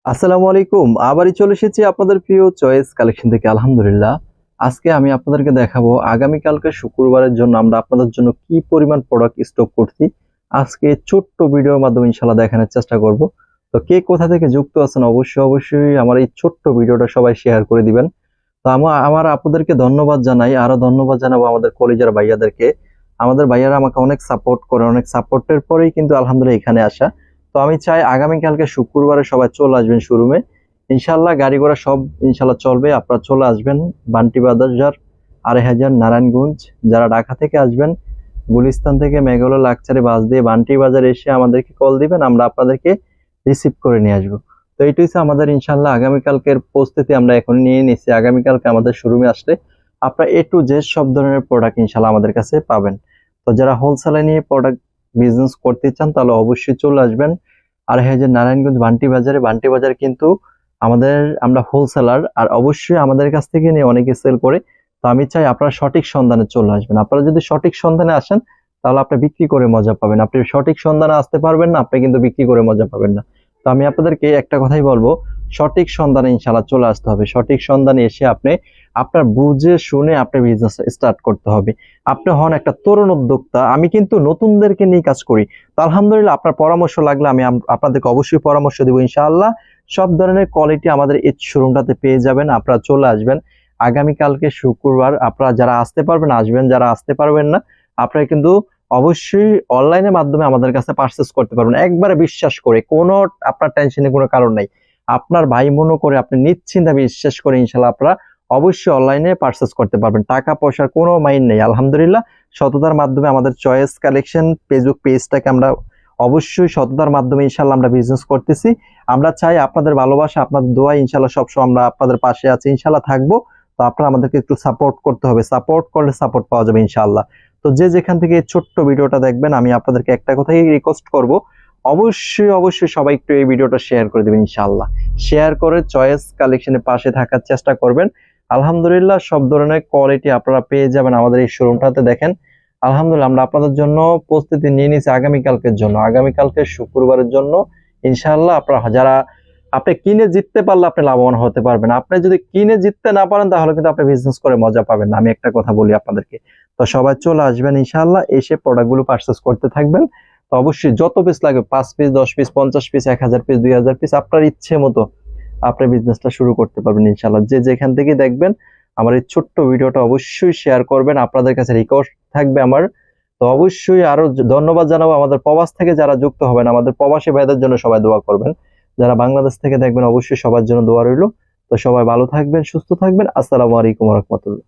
আসসালামু আলাইকুম। আবারই চলে এসেছি আপনাদের প্রিয় চয়েস কালেকশন থেকে। আলহামদুলিল্লাহ, আজকে আমি আপনাদেরকে দেখাবো আগামীকালকে শুক্রবারের জন্য আমরা আপনাদের জন্য কি পরিমাণ প্রোডাক্ট স্টক করছি। আজকে ছোট্ট ভিডিওর মাধ্যমে ইনশাল্লাহ দেখানোর চেষ্টা করব। তো কে কোথা থেকে যুক্ত আছেন অবশ্যই আমার এই ছোট্ট ভিডিওটা সবাই শেয়ার করে দিবেন। তো আমার আপনাদেরকে ধন্যবাদ জানাই, আরো ধন্যবাদ জানাবো আমাদের কলিজার ভাইয়াদেরকে। আমাদের ভাইয়ারা আমাকে অনেক সাপোর্ট করে, অনেক সাপোর্টের পরেই কিন্তু আলহামদুলিল্লাহ এখানে আসা। তো আমি চাই আগামীকালকে শুক্রবারে সবাই চলে আসবেন শোরুমে। ইনশাল্লাহ গাড়ি ঘোড়া সব ইনশাল্লাহ চলবে, আপনারা চলে আসবেন। বান্টি বাজার, 2500 নারায়ণগঞ্জ। যারা ঢাকা থেকে আসবেন, গুলিস্তান থেকে মেঘালয় লাকচারি বাস দিয়ে বান্টি বাজার এসে আমাদেরকে কল দিবেন, আমরা আপনাদেরকে রিসিভ করে নিয়ে আসবো। তো এইটাই হচ্ছে আমাদের ইনশাল্লাহ আগামীকালকের প্রস্তুতি আমরা এখন নিয়ে নিচ্ছি। আগামীকালকে আমাদের শোরুমে আসলে আপনারা এ টু জেড সব ধরনের প্রোডাক্ট ইনশাল্লাহ আমাদের কাছে পাবেন। তো যারা হোলসেলে নিয়ে প্রোডাক্ট বিজনেস করতে চান তাহলে অবশ্যই চলে আসবেন। আর হ্যাঁ, যে নারায়ণগঞ্জ বান্টি বাজারে কিন্তু আমরা হোলসেলার, আর অবশ্যই আমাদের কাছ থেকে নিয়ে অনেকে সেল করে। তো আমি চাই আপনারা সঠিক সন্ধানে চলে আসবেন। আপনারা যদি সঠিক সন্ধানে আসেন তাহলে আপনি বিক্রি করে মজা পাবেন। আপনি সঠিক সন্ধানে আসতে পারবেন না, আপনি কিন্তু বিক্রি করে মজা পাবেন না। তো আমি আপনাদেরকে একটা কথাই বলবো, সঠিক সন্ধানে ইনশাআল্লাহ চলে আসতে হবে। সঠিক সন্ধানে এসে আপনি আপনার বুঝে শুনে আপনি বিজনেস স্টার্ট করতে হবে। আপনি হন একটা তরুণ উদ্যোক্তা। আমি কিন্তু নতুনদেরকে নিয়ে কাজ করি। তো আলহামদুলিল্লাহ, আপনার পরামর্শ লাগলে আমি আপনাদেরকে অবশ্যই পরামর্শ দিব ইনশাআল্লাহ। সব ধরনের কোয়ালিটি আমাদের এই শোরুমটাতে পেয়ে যাবেন। আপনারা চলে আসবেন আগামীকালকে শুক্রবার। আপনারা যারা আসতে পারবেন আসবেন, যারা আসতে পারবেন না আপনারা কিন্তু অবশ্যই অনলাইনের মাধ্যমে আমাদের কাছে পারচেস করতে পারবেন, একবারে বিশ্বাস করে। কোনো আপনার টেনশনের কোনো কারণ নাই। আপনার ভাই মনে করে আপনি নিশ্চিন্তে বিশ্বাস করে ইনশাআল্লাহ আপনারা অবশ্যই অনলাইনে পারচেস করতে পারবেন। টাকা পয়সার কোনো মাইন্ড নেই। আলহামদুলিল্লাহ, সততার মাধ্যমে আমাদের চয়েস কালেকশন ফেসবুক পেজটাকে আমরা অবশ্যই সততার মাধ্যমে ইনশাআল্লাহ আমরা বিজনেস করতেছি। আমরা চাই আপনাদের ভালোবাসা, আপনাদের দোয়া ইনশাআল্লাহ সবসময় আমরা আপনাদের পাশে আছি, ইনশাআল্লাহ থাকবো। তো আপনারা আমাদেরকে একটু সাপোর্ট করতে হবে, সাপোর্ট করলে সাপোর্ট পাওয়া যাবে ইনশাআল্লাহ। তো যে যেখান থেকে এই ছোট্ট ভিডিওটা দেখবেন, আমি আপনাদেরকে একটা কথাই রিকোয়েস্ট করব, অবশ্যই সবাই একটু এই ভিডিওটা শেয়ার করে দেবেন ইনশাআল্লাহ। শেয়ার করে চয়েস কালেকশনের পাশে থাকার চেষ্টা করবেন। আলহামদুলিল্লাহ, সব ধরনের কোয়ালিটি আপনারা পেয়ে যাবেন আমাদের এই শোরুমটাতে। দেখেন আলহামদুলিল্লাহ, আমরা আপনাদের জন্য প্রস্তুতি নিয়ে নিয়েছি আগামীকালকের জন্য, আগামীকালকে শুক্রবারের জন্য ইনশাআল্লাহ। আপনারা যারা আপনি কিনে জিততে পারলে আপনি লাভবান হতে পারবেন। আপনি যদি কিনে জিততে না পারেন তাহলে কিন্তু আপনি বিজনেস করে মজা পাবেন না। আমি একটা কথা বলি আপনাদেরকে। তো সবাই চলে আসবেন ইনশাআল্লাহ, এসে প্রোডাক্টগুলো পারচেস করতে থাকবেন। তো অবশ্যই যত পিস লাগে, 5 piece, 10 piece, 50 piece, 1000 piece, 2000 piece, আপনার ইচ্ছে মতো আপনি বিজনেসটা শুরু করতে পারবেন ইনশাআল্লাহ। যে যেখান থেকে দেখবেন আমার এই ছোট্ট ভিডিওটা অবশ্যই শেয়ার করবেন। আপনাদের কাছে রিকোয়েস্ট থাকবে আমার। তো অবশ্যই আরো ধন্যবাদ জানাবো আমাদের প্রবাস থেকে যারা যুক্ত হবেন। আমাদের প্রবাসী ভাইদের জন্য সবাই দোয়া করবেন। যারা বাংলাদেশ থেকে দেখবেন অবশ্যই সবার জন্য দোয়া রইল। তো সবাই ভালো থাকবেন, সুস্থ থাকবেন। আসসালামু আলাইকুম ওয়া রাহমাতুল্লাহ।